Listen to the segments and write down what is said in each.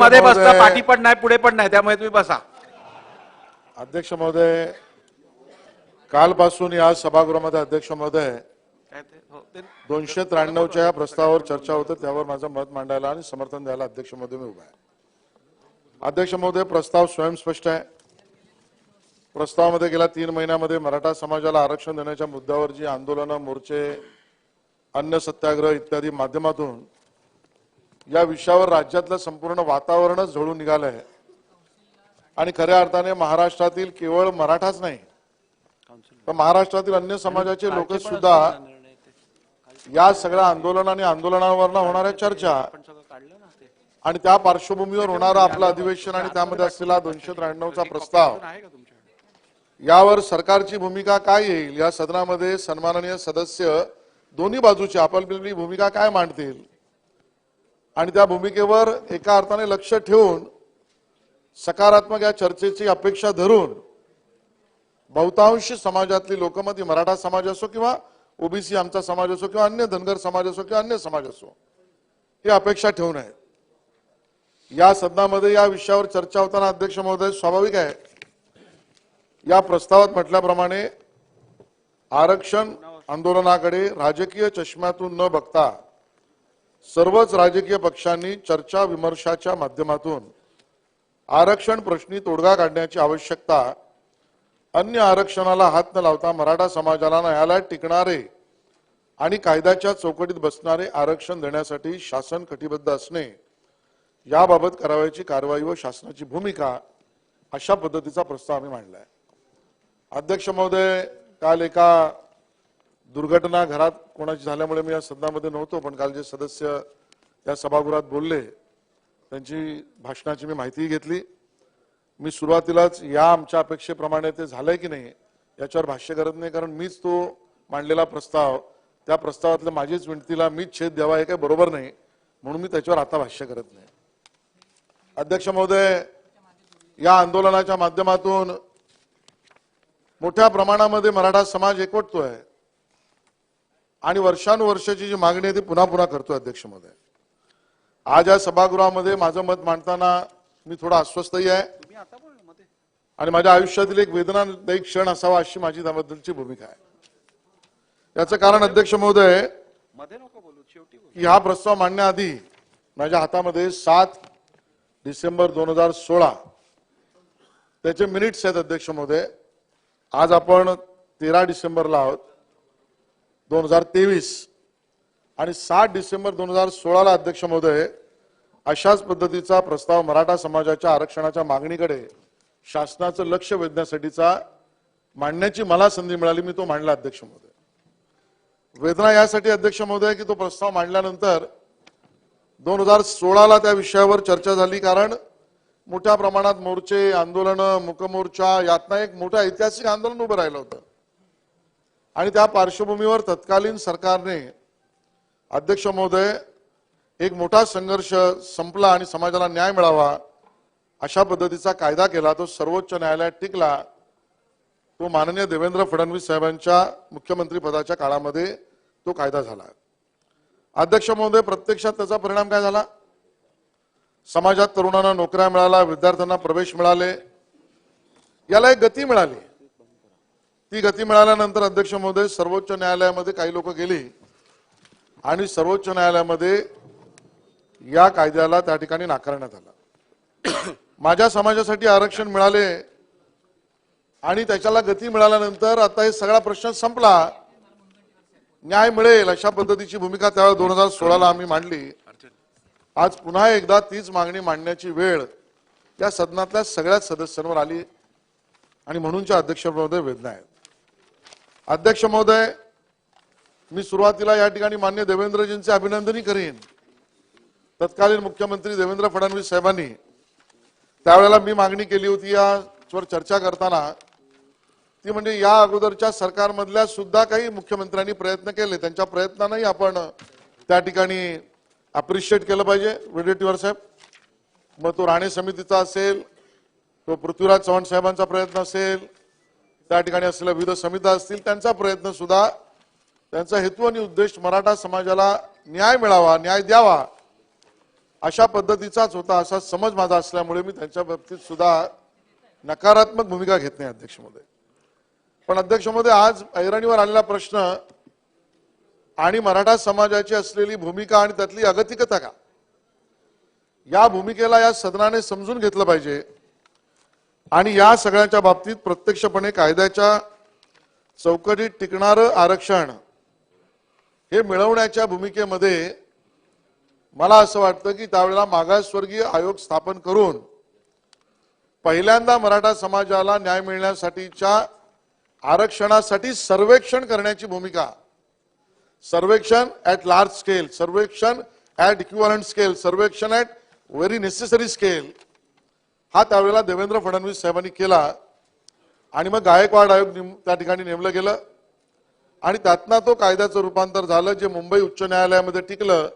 मध्ये बसता, पाठी पण नाही पुढे पण नाही, त्यामुळे तुम्ही बसा. अध्यक्ष महोदय, कालपासून या सभागृहामध्ये अध्यक्ष महोदय 293च्या प्रस्तावावर चर्चा होते, त्यावर माझं मत मांडायला आणि समर्थन द्यायला अध्यक्ष महोदय मी उभा आहे. अध्यक्ष महोदय, प्रस्ताव स्वयंस्पष्ट आहे. प्रस्तावामध्ये गेल्या 3 महिन्यामध्ये मराठा समाजाला आरक्षण देण्याच्या मुद्द्यावर जी आंदोलनं, मोर्चे, अन्न सत्याग्रह इत्यादी माध्यमातून या विषयावर राज्यातलं संपूर्ण वातावरणच झळून निघालंय आणि खऱ्या अर्थाने महाराष्ट्रातील केवळ मराठाच नाही तर महाराष्ट्रातील अन्य समाजाचे लोक सुद्धा या सगळ्या आंदोलन आणि आंदोलनावर होणाऱ्या चर्चा आणि त्या पार्श्वभूमीवर होणारं आपलं अधिवेशन आणि त्यामध्ये असलेला 293चा प्रस्ताव यावर सरकारची भूमिका काय येईल, या सदनामध्ये सन्माननीय सदस्य दोन्ही बाजूची आपापली भूमिका काय मांडतील आणि त्या भूमिकेवर एका अर्थाने लक्ष ठेवून सकारात्मक या चर्चेची अपेक्षा धरून बहुतांश समाजातली लोक, मग ती मराठा समाज असो किंवा ओबीसी आमचा समाज असो किंवा अन्य धनगर समाज असो किंवा अन्य समाज असो, ही अपेक्षा ठेवून आहे. या सदनामध्ये या विषयावर चर्चा होताना अध्यक्ष महोदय, स्वाभाविक आहे या प्रस्तावात म्हटल्याप्रमाणे आरक्षण आंदोलनाकडे राजकीय चष्म्यातून न बघता सर्वच राजकीय पक्षांनी चर्चा विमर्शाच्या माध्यमातून आरक्षण प्रश्नी तोडगा काढण्याची आवश्यकता, अन्य आरक्षणाला हात न लावता मराठा समाजाला न्यायालयात टिकणारे आणि कायद्याच्या चौकटीत बसणारे आरक्षण देण्यासाठी शासन कटिबद्ध असणे, याबाबत करावयाची कारवाई व शासनाची भूमिका, अशा पद्धतीचा प्रस्ताव आम्ही मांडला आहे. अध्यक्ष महोदय, काल एका दुर्घटना घरात कोणाची झाल्यामुळे मी या सदनामध्ये नव्हतो, पण काल जे सदस्य या सभागृहात बोलले त्यांची भाषणाची मी माहिती घेतली. मी सुरुवातीलाच या आमच्या अपेक्षेप्रमाणे ते झालंय की नाही याच्यावर भाष्य करत नाही, कारण मीच तो मांडलेला प्रस्ताव, त्या प्रस्तावातल्या माझीच विनंतीला मीच छेद द्यावा हे काही बरोबर नाही, म्हणून मी त्याच्यावर आता भाष्य करत नाही. अध्यक्ष महोदय, या आंदोलनाच्या माध्यमातून मोठ्या प्रमाणामध्ये मराठा समाज एकवटतोय आणि वर्षानुवर्षाची जी मागणी आहे ती पुन्हा पुन्हा करतोय. अध्यक्ष महोदय, आज या सभागृहामध्ये माझं मत मांडताना मी थोडा अस्वस्थही आहे आणि माझ्या आयुष्यातील एक वेदनादायी क्षण असावा अशी माझी त्याबद्दलची भूमिका आहे. याचं कारण अध्यक्ष महोदय, की हा प्रस्ताव मांडण्याआधी माझ्या हातामध्ये 7 डिसेंबर 2016 त्याचे मिनिट्स आहेत. अध्यक्ष महोदय, आज आपण 13 डिसेंबरला आहोत 2023 आणि 7 डिसेंबर 2016ला अध्यक्ष महोदय अशाच पद्धतीचा प्रस्ताव मराठा समाजाच्या आरक्षणाच्या मागणीकडे शासनाचं लक्ष वेधण्यासाठीचा मांडण्याची मला संधी मिळाली, मी तो मांडला. अध्यक्ष महोदय, वेदना यासाठी अध्यक्ष महोदय की तो प्रस्ताव मांडल्यानंतर 2016ला त्या विषयावर चर्चा झाली, कारण मोठ्या प्रमाणात मोर्चे, आंदोलनं, मुकमोर्चा, यातना एक मोठं ऐतिहासिक आंदोलन उभं राहिलं होतं आणि त्या पार्श्वभूमीवर तत्कालीन सरकारने अध्यक्ष महोदय एक मोठा संघर्ष संपला आणि समाजाला न्याय मिळावा अशा पद्धतीचा कायदा केला. तो सर्वोच्च न्यायालयात टिकला. तो माननीय देवेंद्र फडणवीस साहेबांच्या मुख्यमंत्री पदाच्या काळामध्ये तो कायदा झाला. अध्यक्ष महोदय, प्रत्यक्षात त्याचा परिणाम काय झाला? समाजात तरुणांना नोकऱ्या मिळाल्या, विद्यार्थ्यांना प्रवेश मिळाले, याला एक गती मिळाली. ती गती मिळाल्यानंतर अध्यक्ष महोदय सर्वोच्च न्यायालयामध्ये काही लोक गेली आणि सर्वोच्च न्यायालयामध्ये या कायद्याला त्या ठिकाणी नाकारण्यात आला. माझ्या समाजासाठी आरक्षण मिळाले आणि त्याच्याला गती मिळाल्यानंतर आता हे सगळा प्रश्न संपला, न्याय मिळेल अशा पद्धतीची भूमिका त्यावेळेस 2016ला आम्ही मांडली. आज पुन्हा एकदा तीच मागणी मांडण्याची वेळ या सदनातल्या सगळ्याच सदस्यांवर आली आणि म्हणूनच्या अध्यक्ष महोदय वेदना आहेत. अध्यक्ष महोदय, मी सुरुवातीला या ठिकाणी मान्य देवेंद्रजींचे अभिनंदनही करीन. तत्कालीन मुख्यमंत्री देवेंद्र फडणवीस साहेबांनी त्यावेळेला मी मागणी केली होती यावर चर्चा करताना, ती म्हणजे या अगोदरच्या सरकारमधल्या सुद्धा काही मुख्यमंत्र्यांनी प्रयत्न केले, त्यांच्या प्रयत्नांनाही आपण त्या ठिकाणी अप्रिशिएट केलं पाहिजे. वडेट्टीवार साहेब, मग तो राणे समितीचा असेल, तो पृथ्वीराज चव्हाण साहेबांचा प्रयत्न असेल, त्या ठिकाणी असलेल्या विविध समित्या असतील, त्यांचा प्रयत्न सुद्धा, त्यांचा हेतू आणि उद्देश मराठा समाजाला न्याय मिळावा, न्याय द्यावा अशा पद्धतीचाच होता असा समज माझा असल्यामुळे मी त्यांच्या बाबतीत सुद्धा नकारात्मक भूमिका घेत नाही अध्यक्ष महोदय. पण अध्यक्ष महोदय, आज ऐरणीवर आलेला प्रश्न आणि मराठा समाजाची असलेली भूमिका आणि त्यातली अगतिकता का, या भूमिकेला या सदनाने समजून घेतलं पाहिजे आणि या सगळ्यांच्या बाबतीत प्रत्यक्षपणे कायद्याच्या चौकटीत टिकणारं आरक्षण हे मिळवण्याच्या भूमिकेमध्ये मला असं वाटतं की त्यावेळेला मागासवर्गीय आयोग स्थापन करून पहिल्यांदा मराठा समाजाला न्याय मिळण्यासाठीच्या आरक्षणासाठी सर्वेक्षण करण्याची भूमिका, सर्वेक्षण ॲट लार्ज स्केल, सर्वेक्षण ॲट इक्विव्हलंट स्केल, सर्वेक्षण ॲट व्हेरी नेसेसरी स्केल, हा त्यावेळेला देवेंद्र फडणवीस साहेबांनी केला. आणि मग गायकवाड आयोग त्या ठिकाणी नेमलं गेलं आणि त्यातनं तो कायद्याचं रूपांतर झालं, जे मुंबई उच्च न्यायालयामध्ये टिकलं.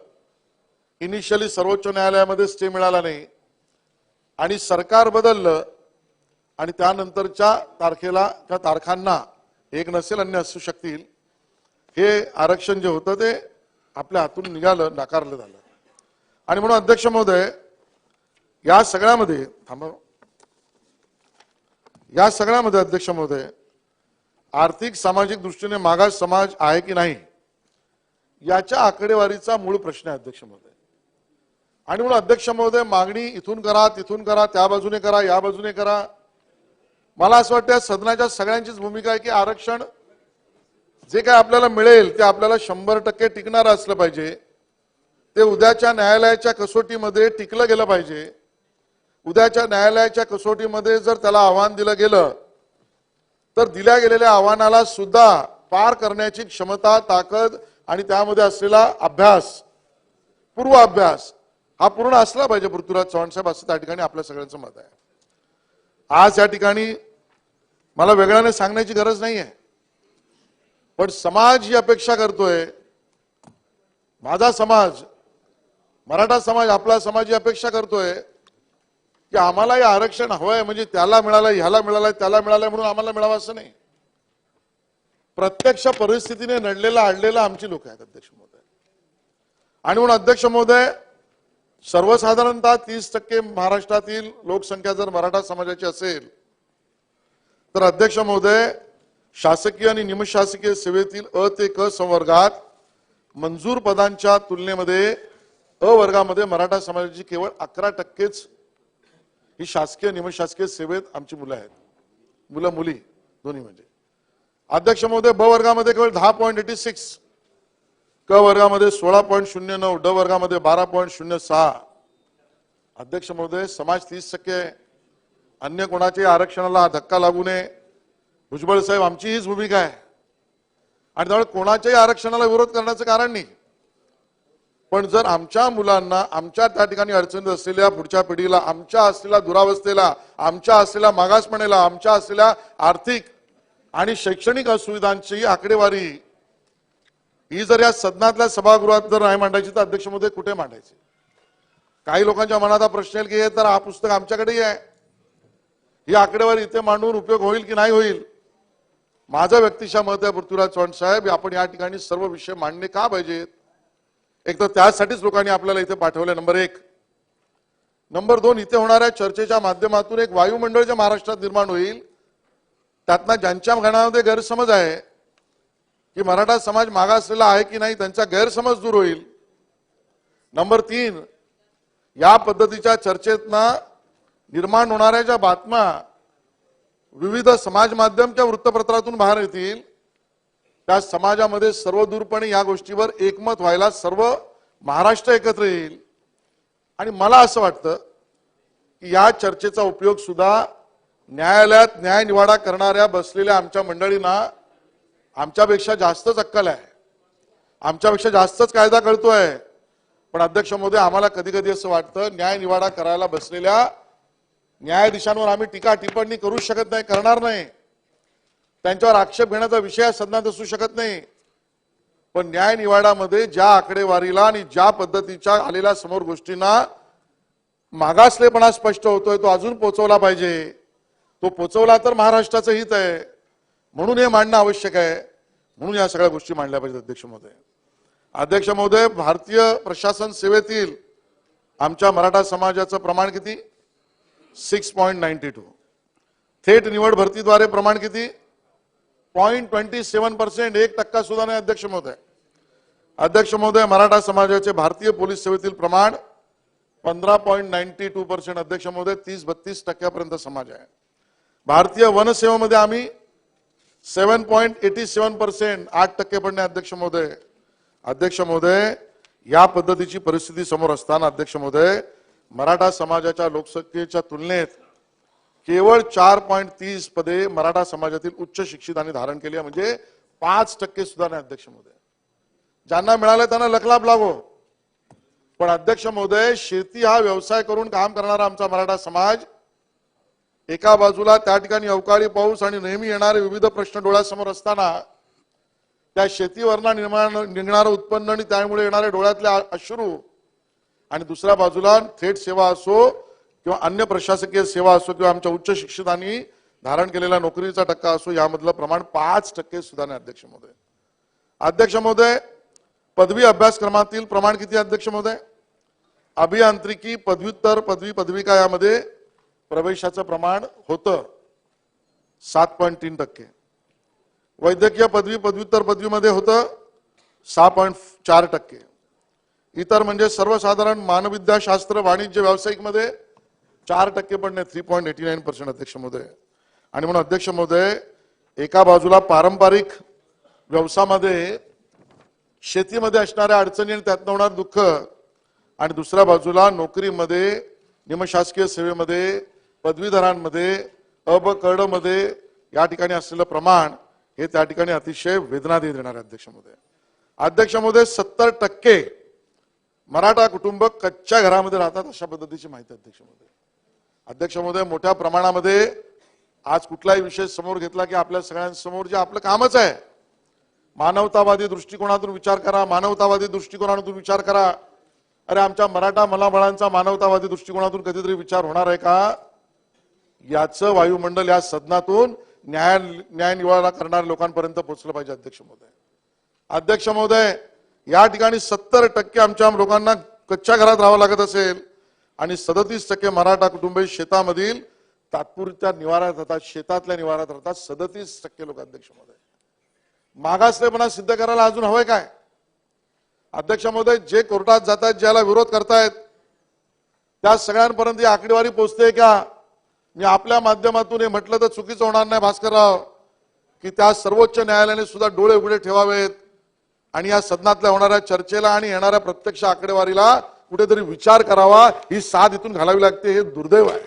इनिशियली सर्वोच्च न्यायालयामध्ये स्टे मिळाला नाही आणि सरकार बदललं आणि त्यानंतरच्या तारखेला त्या तारखांना एक नसेल अन्य असू शकतील, हे आरक्षण जे होतं ते आपल्या हातून निघालं, नाकारलं झालं. आणि म्हणून अध्यक्ष महोदय, या सगळ्यामध्ये अध्यक्ष महोदय, आर्थिक सामाजिक दृष्टीने मागास समाज आहे की नाही याच्या आकडेवारीचा मूळ प्रश्न आहे अध्यक्ष महोदय. आणि म्हणून अध्यक्ष महोदय, मागणी इथून करा, तिथून करा, त्या बाजूने करा, या बाजूने करा, मला असं वाटतं सदनाच्या सगळ्यांचीच भूमिका आहे की आरक्षण जे काय आपल्याला मिळेल ते आपल्याला 100% टिकणारं असलं पाहिजे. ते उद्याच्या न्यायालयाच्या कसोटीमध्ये टिकलं गेलं पाहिजे. उद्याच्या न्यायालयाच्या कसोटीमध्ये जर त्याला आव्हान दिलं गेलं तर दिल्या गेलेल्या आव्हानाला सुद्धा पार करण्याची क्षमता, ताकद आणि त्यामध्ये असलेला अभ्यास, पूर्व अभ्यास हा पूर्ण असला पाहिजे पृथ्वीराज चव्हाण साहेब, असं त्या ठिकाणी आपल्या सगळ्यांचं मत आहे. आज या ठिकाणी मला वेगळ्याने सांगण्याची गरज नाही आहे, पण समाज ही अपेक्षा करतोय, माझा समाज, मराठा समाज, आपला समाज ही अपेक्षा करतोय की आम्हाला हे आरक्षण हवंय, म्हणजे त्याला मिळालंय, ह्याला मिळालंय, त्याला मिळालंय म्हणून आम्हाला मिळावं असं नाही. प्रत्यक्ष परिस्थितीने नडलेला अडलेला आमची लोक आहेत अध्यक्ष महोदय. आणि म्हणून अध्यक्ष महोदय, सर्वसाधारणतः 30% महाराष्ट्रातील लोकसंख्या जर मराठा समाजाची असेल तर अध्यक्ष महोदय, शासकीय आणि निमशासकीय सेवेतील अ ते क संवर्गात मंजूर पदांच्या तुलनेमध्ये अ वर्गामध्ये मराठा समाजाची केवळ 11%च ही शासकीय निमशासकीय सेवेत आमची मुलं आहेत, मुलं मुली दोन्ही. म्हणजे अध्यक्ष महोदय, ब वर्गामध्ये केवळ 10.86, क वर्गामध्ये 16.09, ड वर्गामध्ये 12.06. अध्यक्ष महोदय, समाज 30% आहे. अन्य कोणाच्या आरक्षणाला धक्का लागू नये, भुजबळ साहेब, आमची हीच भूमिका आहे. आणि त्यामुळे कोणाच्याही आरक्षणाला विरोध करण्याचं कारण नाही. पण जर आमच्या मुलांना, आमच्या त्या ठिकाणी अडचणीत असलेल्या पुढच्या पिढीला, आमच्या असलेल्या दुरावस्थेला, आमच्या असलेल्या मागासपणेला, आमच्या असलेल्या आर्थिक आणि शैक्षणिक असुविधांची आकडेवारी ही जर या सदनातल्या सभागृहात जर नाही मांडायची तर अध्यक्ष महोदय कुठे मांडायची? काही लोकांच्या मनात हा प्रश्न येईल की हे तर हा पुस्तक आमच्याकडेही आहे, ही आकडेवारी इथे मांडून उपयोग होईल की नाही होईल. माझं व्यक्तिशः मत आहे पृथ्वीराज चव्हाण साहेब, आपण या ठिकाणी सर्व विषय मांडणे का पाहिजेत? एक तर त्यासाठीच लोकांनी आपल्याला इथे पाठवलं, नंबर 1. नंबर 2, इथे होणाऱ्या चर्चेच्या माध्यमातून एक वायुमंडळ जे महाराष्ट्रात निर्माण होईल, त्यातनं ज्यांच्या मनामध्ये गैरसमज आहे की मराठा समाज मागासलेला आहे की नाही, त्यांचा गैरसमज दूर होईल. नंबर 3, या पद्धतीच्या चर्चेतनं निर्माण होणाऱ्या ज्या बातम्या विविध समाज माध्यमच्या वृत्तपत्रातून बाहेर येतील, त्या समाजामध्ये सर्वदूरपणे या गोष्टीवर एकमत व्हायला सर्व महाराष्ट्र एकत्र येईल. आणि मला असं वाटतं की या चर्चेचा उपयोग सुद्धा न्यायालयात न्याय निवाडा करणाऱ्या बसलेल्या आमच्या मंडळींना आमच्यापेक्षा जास्तच अक्कल आहे, आमच्यापेक्षा जास्तच कायदा कळतोय. पण अध्यक्ष महोदय, आम्हाला कधी कधी असं वाटतं न्याय निवाडा करायला बसलेल्या न्यायाधीशांवर आम्ही टीका टिप्पणी करू शकत नाही, करणार नाही, त्यांच्यावर आक्षेप घेण्याचा विषय सदनात असू शकत नाही. पण न्याय निवाडामध्ये ज्या आकडेवारीला आणि ज्या पद्धतीच्या आलेल्या समोर गोष्टींना मागासलेपणा स्पष्ट होतोय, तो अजून पोहोचवला पाहिजे. तो पोहोचवला तर महाराष्ट्राचं हित आहे, म्हणून हे मांडणं आवश्यक आहे. म्हणून या सगळ्या गोष्टी मांडल्या पाहिजेत अध्यक्ष महोदय. अध्यक्ष महोदय, भारतीय प्रशासन सेवेतील आमच्या मराठा समाजाचं प्रमाण किती 6.92. थेट निवड भरतीद्वारे प्रमाण किती 0.27%, 1% सुद्धा नाही. अध्यक्ष महोदय, अध्यक्ष महोदय, मराठा समाजाचे भारतीय पोलीस सेवेतील प्रमाण 15.92%. अध्यक्ष महोदय, 30-32% समाज आहे. भारतीय वन सेवेमध्ये आम्ही 7.87%, 8% पण नाही. अध्यक्ष महोदय, अध्यक्ष महोदय, या पद्धतीची परिस्थिती समोर असताना अध्यक्ष महोदय, मराठा समाजाच्या लोकसंख्येच्या तुलनेत केवळ 4.30 पदे मराठा समाजातील उच्च शिक्षितांनी धारण केली, म्हणजे 5% सुद्धा नाही. अध्यक्ष महोदय, ज्यांना मिळाले त्यांना लखलाभ लागो, पण अध्यक्ष महोदय, शेती हा व्यवसाय करून काम करणारा आमचा मराठा समाज एका बाजूला त्या ठिकाणी अवकाळी पाऊस आणि नेहमी येणारे विविध प्रश्न डोळ्यासमोर असताना त्या शेतीवरनं निघणारं उत्पन्न आणि त्यामुळे येणारे डोळ्यातले अश्रू, आणि दुसऱ्या बाजूला थेट सेवा असो किंवा अन्य प्रशासकीय सेवा असो किंवा आमच्या उच्च शिक्षितांनी धारण केलेला नोकरीचा टक्का असो, यामधलं प्रमाण 5% सुद्धा नाही. अध्यक्ष महोदय, अध्यक्ष महोदय, पदवी अभ्यासक्रमातील प्रमाण किती. अध्यक्ष महोदय, अभियांत्रिकी, पदव्युत्तर, पदवी, पदविका यामध्ये प्रवेशाचं प्रमाण होतं 7.3%. वैद्यकीय पदवी, पदव्युत्तर पदवीमध्ये होतं 6.4%. इतर म्हणजे सर्वसाधारण मानविद्याशास्त्र, वाणिज्य, व्यावसायिक मध्ये 4% पण नाही, 3.89%. अध्यक्ष महोदय, आणि म्हणून अध्यक्ष महोदय, एका बाजूला पारंपरिक व्यवसायामध्ये शेतीमध्ये असणाऱ्या अडचणी आणि त्यातनं होणार दुःख, आणि दुसऱ्या बाजूला नोकरीमध्ये, निमशासकीय सेवेमध्ये, पदवीधरांमध्ये, ब मध्ये या ठिकाणी असलेलं प्रमाण हे त्या ठिकाणी अतिशय वेदना देणार आहे. अध्यक्ष महोदय, अध्यक्ष महोदय, 70% मराठा कुटुंब कच्च्या घरामध्ये राहतात, अशा पद्धतीची माहिती. अध्यक्ष महोदय, अध्यक्ष महोदय, मोठ्या प्रमाणामध्ये आज कुठलाही विषय समोर घेतला की आपल्या सगळ्यांसमोर जे आपलं कामच आहे, मानवतावादी दृष्टिकोनातून विचार करा, मानवतावादी दृष्टिकोनातून विचार करा. अरे आमच्या मराठा मुलाबाळांचा मानवतावादी दृष्टिकोनातून कधीतरी विचार होणार आहे का? याचं वायुमंडल या सदनातून न्याय निवाडा करणाऱ्या लोकांपर्यंत पोहोचलं पाहिजे. अध्यक्ष महोदय, अध्यक्ष महोदय, या ठिकाणी 70% आमच्या लोकांना कच्च्या घरात राहावं लागत असेल आणि 37% मराठा कुटुंबे शेतामधील तात्पुरत्या निवाऱ्यात राहतात, शेतातल्या निवाऱ्यात राहतात 37% लोक. अध्यक्ष महोदय, मागासलेपणा सिद्ध करायला अजून हवंय काय? अध्यक्ष महोदय, जे कोर्टात जातात, ज्याला विरोध करतायत, त्या सगळ्यांपर्यंत ही आकडेवारी पोहोचते का? मी आपल्या माध्यमातून हे म्हटलं तर चुकीचं होणार नाही भास्करराव, की त्या सर्वोच्च न्यायालयाने सुद्धा डोळे उघडे ठेवावेत आणि या सदनातल्या होणाऱ्या चर्चेला आणि येणाऱ्या प्रत्यक्ष आकडेवारीला कुठेतरी विचार करावा, ही साथ इथून घालावी लागते. हे दुर्दैव आहे,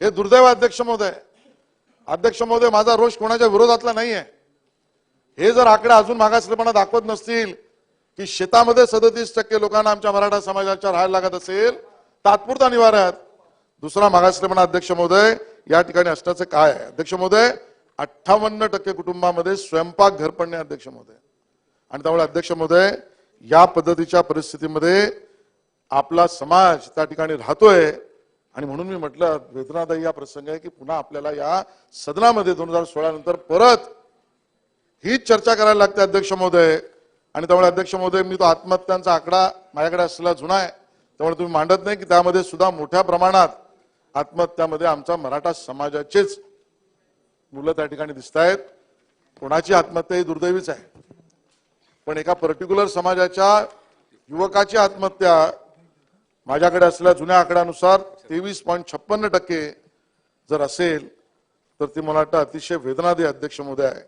हे दुर्दैव आहे. अध्यक्ष महोदय, अध्यक्ष महोदय, माझा रोष कोणाच्या विरोधातला नाहीये. हे जर आकडे अजून मागासलेपणा दाखवत नसतील की शेतामध्ये 37% लोकांना आमच्या मराठा समाजाच्या राहायला लागत असेल तात्पुरता निवाऱ्यात, दुसरा मागासलेपणा अध्यक्ष महोदय या ठिकाणी असण्याचं काय आहे? अध्यक्ष महोदय, 58% कुटुंबामध्ये स्वयंपाक घर पण नाही. अध्यक्ष महोदय, आणि त्यामुळे अध्यक्ष महोदय, या पद्धतीच्या परिस्थितीमध्ये आपला समाज त्या ठिकाणी राहतोय, आणि म्हणून मी म्हटलं वेदनादायी हा प्रसंग आहे की पुन्हा आपल्याला या सदनामध्ये 2016 नंतर परत हीच चर्चा करायला लागते. अध्यक्ष महोदय, आणि त्यामुळे अध्यक्ष महोदय, मी तो आत्महत्यांचा आकडा माझ्याकडे असलेला जुना आहे, त्यामुळे तुम्ही मांडत नाही की त्यामध्ये सुद्धा मोठ्या प्रमाणात आत्महत्यामध्ये आमच्या मराठा समाजाचेच मुलं त्या ठिकाणी दिसत आहेत. कोणाची आत्महत्या ही दुर्दैवीच आहे, पण एका पर्टिक्युलर समाजाच्या युवकाची आत्महत्या माझ्याकडे असलेल्या जुन्या आकड्यानुसार 23.56% जर असेल तर ती मला वाटतं अतिशय वेदनादायी अध्यक्ष महोदय आहे.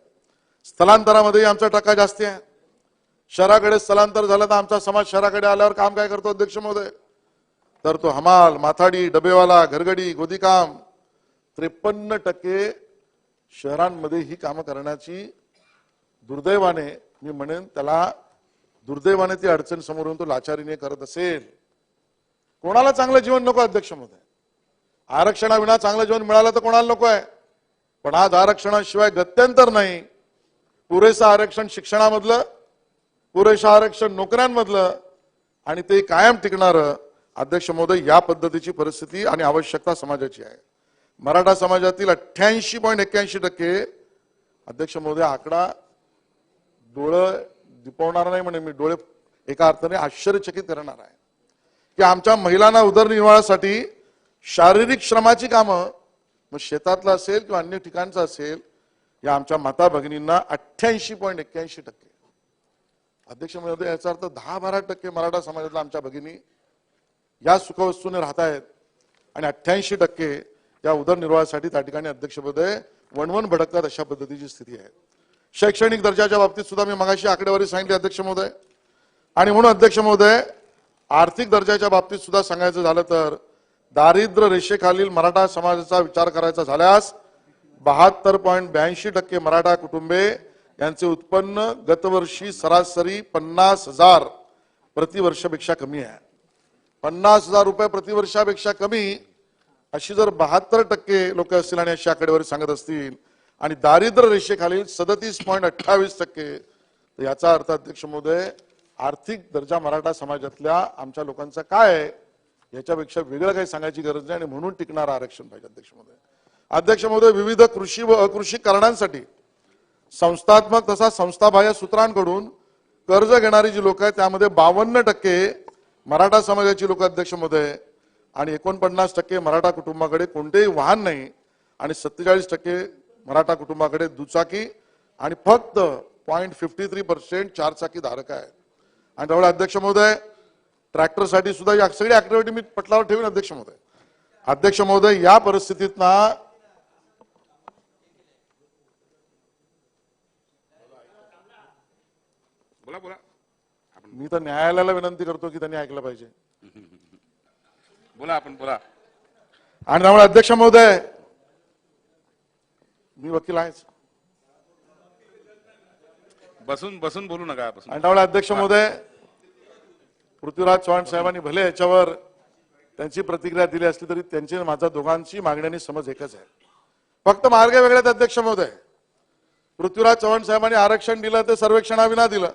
स्थलांतरामध्ये आमचा टक्का जास्ती आहे. शहराकडे स्थलांतर झालं तर आमचा समाज शहराकडे आल्यावर काम काय करतो अध्यक्ष महोदय? तर तो हमाल, माथाडी, डबेवाला, घरगडी, गोदीकाम 53% शहरांमध्ये ही कामं करण्याची दुर्दैवाने, मी म्हणेन त्याला दुर्दैवाने ती अडचण समोर येऊन तो लाचारीने करत असेल. कोणाला चांगलं जीवन नको अध्यक्ष महोदय? आरक्षणाविना चांगलं जीवन मिळालं तर कोणाला नको आहे? पण आज आरक्षणाशिवाय गत्यंतर नाही. पुरेसं आरक्षण शिक्षणामधलं, पुरेसं आरक्षण नोकऱ्यांमधलं, आणि ते कायम टिकणारं. अध्यक्ष महोदय, या पद्धतीची परिस्थिती आणि आवश्यकता समाजाची आहे. मराठा समाजातील 88.81% अध्यक्ष महोदय, आकडा डोळे दिपवणार नाही, म्हणे मी डोळे एका अर्थाने आश्चर्यचकित करणार आहे की आमच्या महिलांना उदरनिर्वाहासाठी शारीरिक श्रमाची कामं मग शेतातलं असेल किंवा अन्य ठिकाणचं असेल या आमच्या माता भगिनींना 88.81%. अध्यक्ष महोदय, याचा अर्थ 10-12% मराठा समाजातल्या आमच्या भगिनी या सुखवस्तूने राहत आहेत आणि 88% या उदरनिर्वाहासाठी त्या ठिकाणी अध्यक्ष महोदय वणवण भडकतात अशा पद्धतीची स्थिती आहे. शैक्षणिक दर्जाच्या बाबतीत सुद्धा मी मगाशी आकडेवारी सांगितली अध्यक्ष महोदय. आणि म्हणून अध्यक्ष महोदय आर्थिक दर्जाच्या बाबतीत सुद्धा सांगायचं झालं तर दारिद्र्य रेषेखालील मराठा समाजाचा विचार करायचा झाल्यास 72.82% मराठा कुटुंबे यांचे उत्पन्न गतवर्षी सरासरी 50,000 प्रतिवर्षापेक्षा कमी आहे. 50,000 रुपये प्रतिवर्षापेक्षा कमी अशी जर 72% लोक असतील आणि अशी आकडेवारी सांगत असतील आणि दारिद्र्य रेषेखालील 37.28%, तर याचा अर्थ अध्यक्ष महोदय आर्थिक दर्जा मराठा समाजातल्या आमच्या लोकांचा काय आहे याच्यापेक्षा वेगळं काही सांगायची गरज नाही आणि म्हणून टिकणारं आरक्षण पाहिजे अध्यक्ष महोदय. अध्यक्ष महोदय, विविध कृषी व अकृषी कारणांसाठी संस्थात्मक तसा संस्थाबाह्य सूत्रांकडून कर्ज घेणारी जी लोक आहेत त्यामध्ये 52% मराठा समाजाची लोक अध्यक्ष महोदय आणि 49% मराठा कुटुंबाकडे कोणतेही वाहन नाही आणि 47% मराठा कुटुंबाकडे दुचाकी आणि फक्त 0.53% चारचाकी धारक आहेत. आणि त्यामुळे अध्यक्ष महोदय ट्रॅक्टरसाठी सुद्धा या सगळी ऍक्टिव्हिटी मी पटलावर ठेवीन अध्यक्ष महोदय. अध्यक्ष महोदय, या परिस्थितीत ना बोला बोला मी तर न्यायालयाला विनंती करतो की त्यांनी ऐकलं पाहिजे. बोला आपण बोला. आणि त्यामुळे अध्यक्ष महोदय मी वकील आहेच बसून बसून बोलू नका. बसून. आणि त्यामुळे अध्यक्ष महोदय पृथ्वीराज चव्हाण साहेबांनी भले याच्यावर त्यांची प्रतिक्रिया दिली असली तरी त्यांची माझा दोघांची मागणी आणि समज एकच आहे. फक्त मार्ग वेगळे आहेत अध्यक्ष महोदय. पृथ्वीराज चव्हाण साहेबांनी आरक्षण दिलं ते सर्वेक्षणाविना दिलं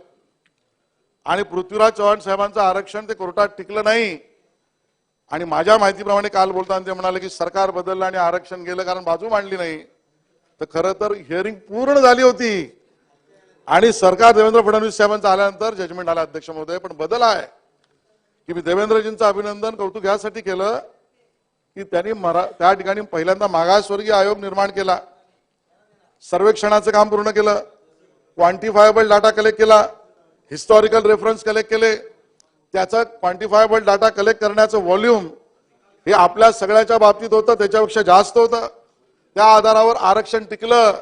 आणि पृथ्वीराज चव्हाण साहेबांचं आरक्षण ते कोर्टात टिकलं नाही. आणि माझ्या माहितीप्रमाणे काल बोलताना ते म्हणाले की सरकार बदललं आणि आरक्षण गेलं कारण बाजू मांडली नाही. तर खरं तर हिअरिंग पूर्ण झाली होती आणि सरकार देवेंद्र फडणवीस साहेबांचं आल्यानंतर जजमेंट आलं अध्यक्ष महोदय. पण बदल आहे की मी देवेंद्रजींचं अभिनंदन कौतुक यासाठी केलं की त्यांनी त्या ठिकाणी पहिल्यांदा मागासवर्गीय आयोग निर्माण केला, सर्वेक्षणाचं काम पूर्ण केलं, क्वांटिफायबल डाटा कलेक्ट केला, हिस्टॉरिकल रेफरन्स कलेक्ट केले. त्याचा क्वांटिफायबल डाटा कलेक्ट करण्याचं व्हॉल्यूम हे आपल्या सगळ्याच्या बाबतीत होतं त्याच्यापेक्षा जास्त होतं. त्या आधारावर आरक्षण टिकलं.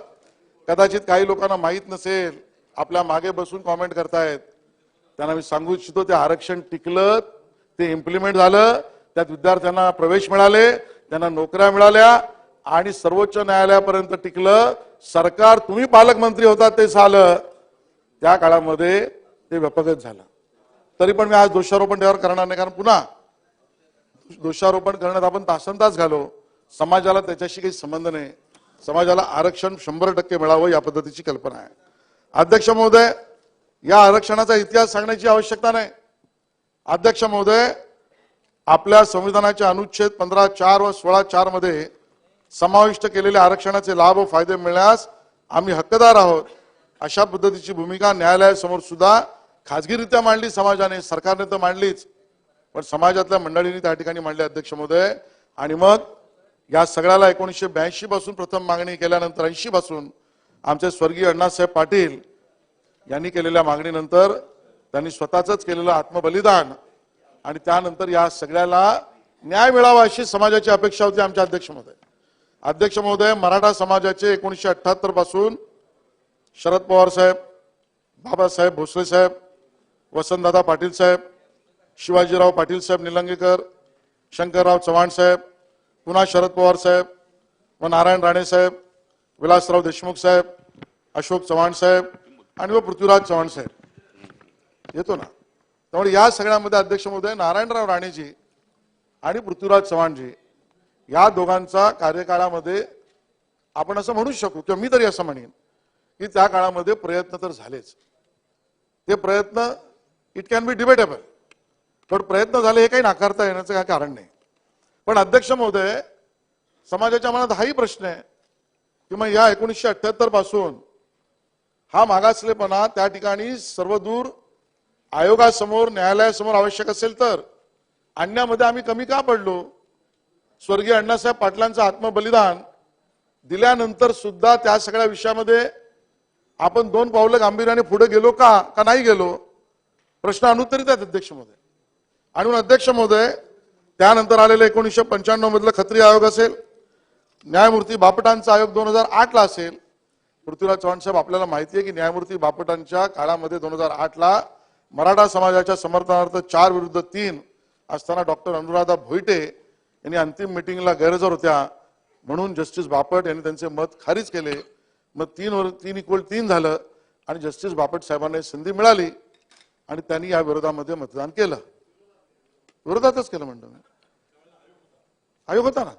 कदाचित काही लोकांना माहीत नसेल, आपल्या मागे बसून कॉमेंट करतायत, त्यांना मी सांगू इच्छितो ते आरक्षण टिकलं, ते इम्प्लिमेंट झालं, त्यात विद्यार्थ्यांना प्रवेश मिळाले, त्यांना नोकऱ्या मिळाल्या आणि सर्वोच्च न्यायालयापर्यंत टिकलं. सरकार तुम्ही पालकमंत्री होता ते झालं, त्या काळामध्ये ते व्यापकच झालं. तरी पण मी आज दोषारोपण त्यावर करणार नाही कारण पुन्हा दोषारोपण करण्यात आपण तासनतास घालो. समाजाला त्याच्याशी काही संबंध नाही. समाजाला आरक्षण 100% मिळावं या पद्धतीची कल्पना आहे. अध्यक्ष महोदय, या आरक्षणाचा इतिहास सांगण्याची आवश्यकता नाही. अध्यक्ष महोदय, आपल्या संविधानाच्या अनुच्छेद 15(4) व 16(4) मध्ये समाविष्ट केलेल्या आरक्षणाचे लाभ व फायदे मिळण्यास आम्ही हक्कदार आहोत अशा पद्धतीची भूमिका न्यायालयासमोर सुद्धा खाजगीरित्या मांडली समाजाने, सरकारने तर मांडलीच पण समाजातल्या मंडळींनी त्या ठिकाणी मांडले अध्यक्ष महोदय. आणि मग या सगळ्याला 1982 पासून प्रथम मागणी केल्यानंतर 80 पासून आमचे स्वर्गीय अण्णासाहेब पाटील यांनी केलेल्या मागणीनंतर त्यांनी स्वतःच केलेलं आत्मबलिदान आणि त्यानंतर या सगळ्याला न्याय मिळावा अशी समाजाची अपेक्षा होती आमच्या अध्यक्ष महोदय. अध्यक्ष महोदय, मराठा समाजाचे 1978 पासून शरद पवार साहेब, बाबासाहेब भोसले साहेब, वसंतदादा पाटील साहेब, शिवाजीराव पाटील साहेब निलंगेकर, शंकरराव चव्हाण साहेब, पुन्हा शरद पवार साहेब व नारायण राणे साहेब, विलासराव देशमुख साहेब, अशोक चव्हाण साहेब आणि व पृथ्वीराज चव्हाण साहेब येतो ना. त्यामुळे या सगळ्यामध्ये अध्यक्ष महोदय नारायणराव राणेजी आणि पृथ्वीराज चव्हाणजी या दोघांचा कार्यकाळामध्ये आपण असं म्हणू शकू किंवा मी तरी असं म्हणेन की त्या काळामध्ये प्रयत्न तर झालेच. ते प्रयत्न इट कॅन बी डिबेटेबल, पण प्रयत्न झाले हे काही नाकारता येण्याचं काही कारण नाही. पण अध्यक्ष महोदय, समाजाच्या मनात हाही प्रश्न आहे की मग या 1978 पासून हा मागासलेपणा त्या ठिकाणी सर्वदूर आयोगासमोर न्यायालयासमोर आवश्यक असेल तर आणण्यामध्ये आम्ही कमी का पडलो? स्वर्गीय अण्णासाहेब पाटलांचं आत्मबलिदान दिल्यानंतर सुद्धा त्या सगळ्या विषयामध्ये आपण 2 पावलं गांभीर्याने पुढे गेलो का नाही गेलो? प्रश्न अनुत्तरित आहेत अध्यक्ष महोदय. आणि म्हणून अध्यक्ष महोदय, त्यानंतर आलेलं 1995 मधलं खत्री आयोग असेल, न्यायमूर्ती बापटांचा आयोग 2008 ला असेल. पृथ्वीराज चव्हाण साहेब, आपल्याला माहिती आहे की न्यायमूर्ती बापटांच्या काळामध्ये 2008 ला मराठा समाजाच्या समर्थनार्थ 4-3 असताना डॉक्टर अनुराधा भोईटे यांनी अंतिम मिटिंगला गैरहजर होत्या म्हणून जस्टिस बापट यांनी त्यांचे मत खारिज केले. मग 3 झालं आणि जस्टिस बापट साहेबांना संधी मिळाली आणि त्यांनी या विरोधामध्ये मतदान केलं. विरोधातच केलं म्हणतो मी. आयोग होता ना,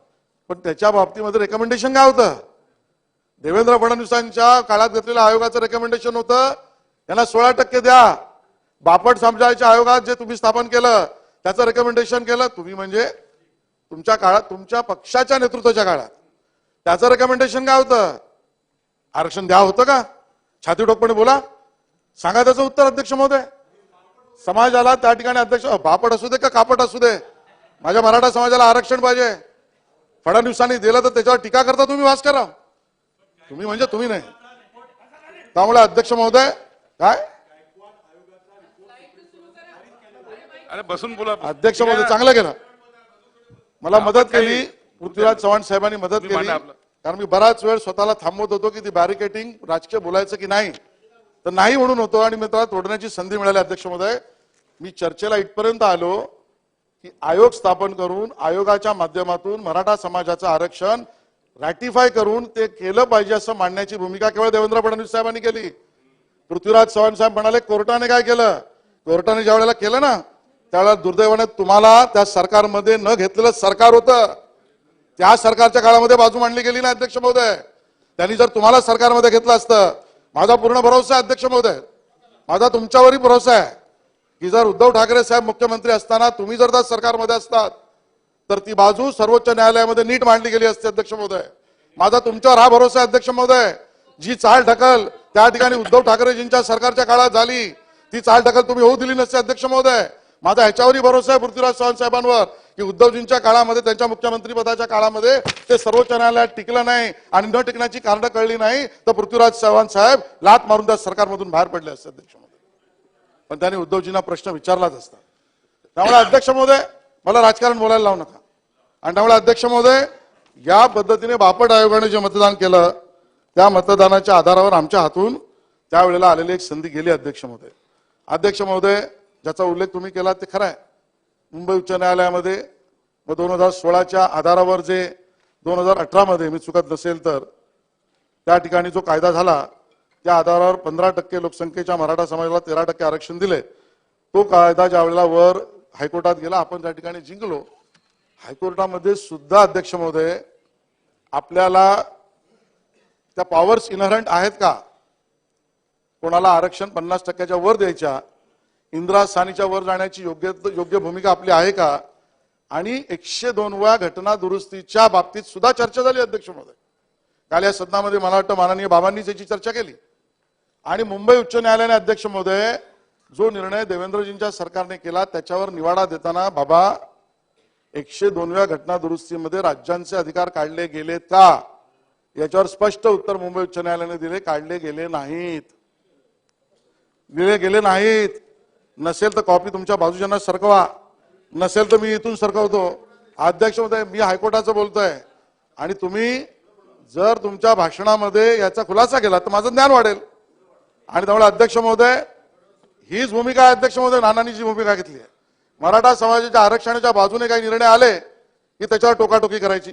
पण त्याच्या बाबतीमध्ये रेकमेंडेशन काय होतं? देवेंद्र फडणवीसांच्या काळात घेतलेल्या आयोगाचं रेकमेंडेशन होतं यांना 16% द्या. बापट समाजाच्या आयोगात जे तुम्ही स्थापन केलं त्याचं रेकमेंडेशन केलं तुम्ही, म्हणजे तुमच्या काळात, तुमच्या पक्षाच्या नेतृत्वाच्या काळात. त्याचं रेकमेंडेशन काय होतं? आरक्षण द्या होतं का? छाती ठोकपणे बोला, सांगा त्याचं उत्तर अध्यक्ष महोदय. समाजाला त्या ठिकाणी अध्यक्ष, बापट असू दे का कापट असू दे, माझ्या मराठा समाजाला आरक्षण पाहिजे. फडणवीसांनी दिलं तर त्याच्यावर टीका करता तुम्ही, भास्करराव. तुम्ही म्हणजे तुम्ही नाही. त्यामुळे अध्यक्ष महोदय, काय अरे बसून बोला. अध्यक्ष महोदय, चांगलं केलं, मला मदत केली. पृथ्वीराज चव्हाण साहेबांनी मदत केली, कारण मी बराच वेळ स्वतःला थांबवत होतो की ती बॅरिकेटिंग राजकीय बोलायचं की नाही, तर नाही म्हणून होतो आणि मी त्याला तोडण्याची संधी मिळाली. अध्यक्ष महोदय, मी चर्चेला इथपर्यंत आलो की आयोग स्थापन करून आयोगाच्या माध्यमातून मराठा समाजाचं आरक्षण रॅटिफाय करून ते केलं पाहिजे असं मांडण्याची भूमिका केवळ देवेंद्र फडणवीस साहेबांनी केली. पृथ्वीराज चव्हाण साहेब म्हणाले कोर्टाने काय केलं? कोर्टाने ज्या वेळेला केलं ना त्यावेळेला दुर्दैवाने तुम्हाला त्या सरकारमध्ये न घेतलेलं सरकार होतं, त्या सरकारच्या काळामध्ये बाजू मांडली गेली ना अध्यक्ष महोदय. त्यांनी जर तुम्हाला सरकारमध्ये घेतलं असतं, माझा पूर्ण भरोसा आहे अध्यक्ष महोदय, माझा तुमच्यावरही भरोसा आहे की जर उद्धव ठाकरे साहेब मुख्यमंत्री असताना तुम्ही जर त्या सरकारमध्ये असतात तर ती बाजू सर्वोच्च न्यायालयामध्ये नीट मांडली गेली असते अध्यक्ष महोदय. माझा तुमच्यावर हा भरोसा आहे अध्यक्ष महोदय. जी चाल ढकल त्या ठिकाणी उद्धव ठाकरेजींच्या सरकारच्या काळात झाली ती चाल ढकल तुम्ही होऊ दिली नसते अध्यक्ष महोदय. माझा ह्याच्यावरही भरोसा आहे पृथ्वीराज चव्हाण साहेबांवर की उद्धवजींच्या काळामध्ये, त्यांच्या मुख्यमंत्री पदाच्या काळामध्ये ते सर्वोच्च न्यायालयात टिकलं नाही आणि न टिकण्याची कारणं कळली नाही तर पृथ्वीराज चव्हाण साहेब लात मारून त्या सरकारमधून बाहेर पडले असते अध्यक्ष महोदय. पण त्यांनी उद्धवजींना प्रश्न विचारलाच असता. त्यामुळे अध्यक्ष महोदय, मला राजकारण बोलायला लावू नका. आणि त्यामुळे अध्यक्ष महोदय, या पद्धतीने बापट आयोगाने जे मतदान केलं त्या मतदानाच्या आधारावर आमच्या हातून त्यावेळेला आलेली एक संधी गेली अध्यक्ष महोदय. अध्यक्ष महोदय, ज्याचा उल्लेख तुम्ही केला ते खरं आहे. मुंबई उच्च न्यायालयामध्ये 2016च्या आधारावर जे 2018 मध्ये मी चुकत नसेल तर त्या ठिकाणी जो कायदा झाला त्या आधारावर 15% लोकसंख्येच्या मराठा समाजाला 13% आरक्षण दिले. तो कायदा ज्या वेळेला वर हायकोर्टात गेला, आपण त्या ठिकाणी जिंकलो. हायकोर्टामध्ये सुद्धा अध्यक्ष महोदय आपल्याला त्या पॉवर्स इनहरंट आहेत का? कोणाला आरक्षण 50%च्या वर द्यायच्या, इंदिरा सानीच्या वर जाण्याची योग्य भूमिका आपली आहे का? आणि 102व्या घटना दुरुस्तीच्या बाबतीत सुद्धा चर्चा झाली अध्यक्ष महोदय. काल या सदनामध्ये मला वाटतं माननीय बाबांनीच याची चर्चा केली. आणि मुंबई उच्च न्यायालयाने अध्यक्ष महोदय जो निर्णय देवेंद्रजींच्या सरकारने केला त्याच्यावर निवाडा देताना, बाबा 102व्या घटना दुरुस्तीमध्ये राज्यांचे अधिकार काढले गेलेत का, याच्यावर स्पष्ट उत्तर मुंबई उच्च न्यायालयाने दिले, काढले गेले नाहीत. दिले गेले नाहीत. नसेल तर कॉपी तुमच्या बाजूच्यांना सरकवा, नसेल तर मी इथून सरकवतो. अध्यक्ष महोदय, मी हायकोर्टाचं बोलतोय आणि तुम्ही जर तुमच्या भाषणामध्ये याचा खुलासा केला तर माझं ज्ञान वाढेल. आणि त्यामुळे अध्यक्ष महोदय, हीच भूमिका आहे अध्यक्ष महोदय, नानांनी जी भूमिका घेतली आहे. मराठा समाजाच्या आरक्षणाच्या बाजूने काही निर्णय आले की त्याच्यावर टोकाटोकी करायची,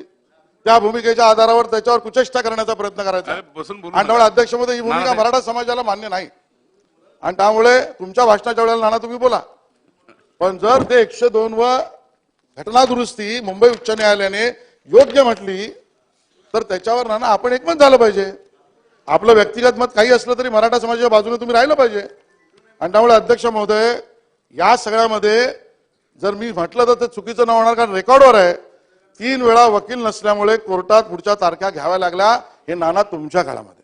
त्या भूमिकेच्या आधारावर त्याच्यावर कुचेष्टा करण्याचा प्रयत्न करायचा. आणि त्यामुळे अध्यक्ष महोदय, ही भूमिका मराठा समाजाला मान्य नाही. आणि त्यामुळे तुमच्या भाषणाच्या वेळेला नाना तुम्ही बोला, पण जर ते 102 घटना दुरुस्ती मुंबई उच्च न्यायालयाने योग्य म्हटली तर त्याच्यावर नाना आपण एकमत झालं पाहिजे. आपलं व्यक्तिगत मत काही असलं तरी मराठा समाजाच्या बाजूने तुम्ही राहिलं पाहिजे. आणि त्यामुळे अध्यक्ष महोदय, या सगळ्यामध्ये जर मी म्हटलं तर ते चुकीचं न होणार, कारण रेकॉर्डवर आहे 3 वेळा वकील नसल्यामुळे कोर्टात पुढच्या तारख्या घ्याव्या लागल्या. हे नाना तुमच्या काळामध्ये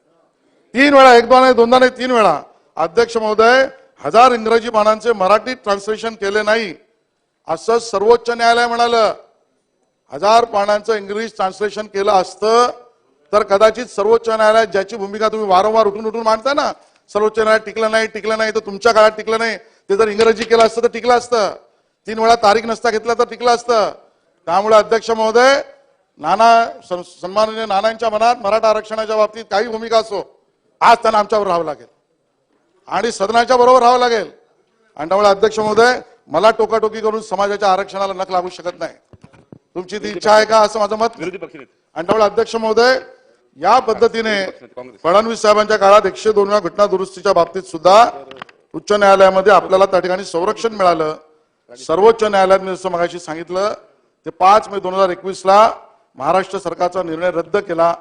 3 वेळा, 1-2 नाही, 2दा नाही, 3 वेळा. अध्यक्ष महोदय, 1000 इंग्रजी पानांचे मराठी ट्रान्सलेशन केले नाही असं सर्वोच्च न्यायालय म्हणालं. 1000 पानांचं इंग्लिश ट्रान्सलेशन केलं असतं तर कदाचित सर्वोच्च न्यायालयात ज्याची भूमिका तुम्ही वारंवार उठून उठून मांडता ना, सर्वोच्च न्यायालयात टिकलं नाही तर तुमच्या काळात टिकलं नाही, ते जर इंग्रजी केलं असतं तर टिकलं असतं. 3 वेळा तारीख नसता घेतला तर टिकलं असतं. त्यामुळे अध्यक्ष महोदय, सन्माननीय नानांच्या मनात मराठा आरक्षणाच्या बाबतीत काही भूमिका असो, आज त्यांना आमच्यावर राहावं लागेल आणि सदनाच्या बरोबर राहावं लागेल. आणि त्यामुळे अध्यक्ष महोदय, मला टोकाटोकी करून समाजाच्या आरक्षणाला नख लागू शकत नाही. तुमची ती इच्छा आहे का असं माझं मत. विरोधी पक्षनेते आणि त्यामुळे अध्यक्ष महोदय, या पद्धतीने फडणवीस साहेबांच्या काळात 102व्या घटना दुरुस्तीच्या बाबतीत सुद्धा उच्च न्यायालयामध्ये आपल्याला त्या ठिकाणी संरक्षण मिळालं. सर्वोच्च न्यायालयात मी जसं मगाशी सांगितलं ते 5 मे 2021ला महाराष्ट्र सरकारचा निर्णय रद्द केला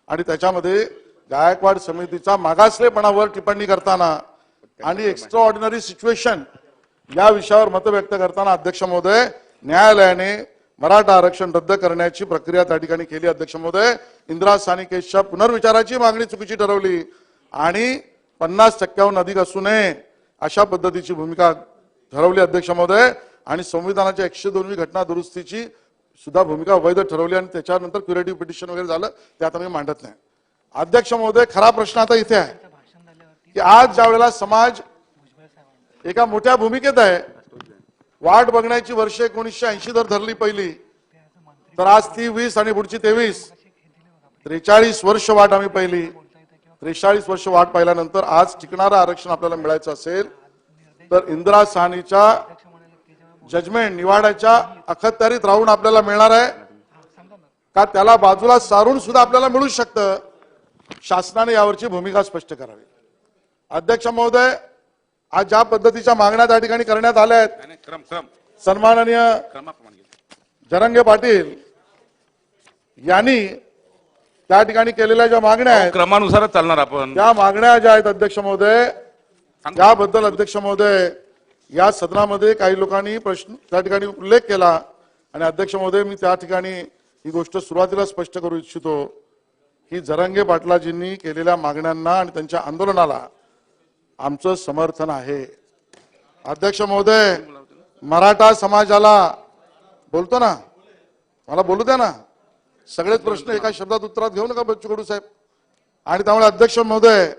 आणि त्याच्यामध्ये गायकवाड समितीचा मागासलेपणावर टिप्पणी करताना आणि एक्स्ट्रा ऑर्डिनरी सिच्युएशन या विषयावर मत व्यक्त करताना अध्यक्ष महोदय, न्यायालयाने मराठा आरक्षण रद्द करण्याची प्रक्रिया त्या ठिकाणी केली. अध्यक्ष महोदय, इंदिरा साहनी केसच्या पुनर्विचाराची मागणी चुकीची ठरवली आणि 50% अधिक असू नये अशा पद्धतीची भूमिका ठरवली अध्यक्ष महोदय. आणि संविधानाच्या 102वी घटना दुरुस्तीची सुद्धा भूमिका वैध ठरवली आणि त्याच्यानंतर क्युरेटिव्ह पिटिशन वगैरे झालं, ते आता मी मांडत नाही. अध्यक्ष महोदय, खरा प्रश्न आता इथे आहे की आज ज्या वेळेला समाज एका मोठ्या भूमिकेत आहे, वाट बघण्याची वर्ष 1980 जर धरली पहिली, तर आज ती 20 आणि पुढची 23, 43 वर्ष वाट आम्ही पहिली. 43 वर्ष वाट पाहिल्यानंतर आज टिकणारं आरक्षण आपल्याला मिळायचं असेल तर इंदिरा साहनीच्या जजमेंट निवाड्याच्या अखत्यारीत राहून आपल्याला मिळणार आहे का त्याला बाजूला सारून सुद्धा आपल्याला मिळू शकतं. शासनाने यावरची भूमिका स्पष्ट करावी. अध्यक्ष महोदय, आज ज्या पद्धतीच्या मागण्या त्या ठिकाणी करण्यात आल्या आहेत, क्रम सन्माननीय क्रमाप्रमाणे घे. जरंगे पाटील यांनी त्या ठिकाणी केलेल्या ज्या मागण्या आहेत क्रमानुसारच चालणार आपण. त्या मागण्या ज्या आहेत अध्यक्ष महोदय, त्याबद्दल अध्यक्ष महोदय या सदनामध्ये काही लोकांनी प्रश्न त्या ठिकाणी उल्लेख केला आणि अध्यक्ष महोदय, मी त्या ठिकाणी ही गोष्ट सुरुवातीला स्पष्ट करू इच्छितो की जरंगे पाटलाजींनी केलेल्या मागण्यांना आणि त्यांच्या आंदोलनाला आमचं समर्थन आहे. अध्यक्ष महोदय, मराठा समाजाला बोलतो ना, मला बोलू द्या ना, सगळेच प्रश्न एका शब्दात उत्तरात घेऊ नका बच्चू कडू साहेब. आणि त्यामुळे अध्यक्ष महोदय,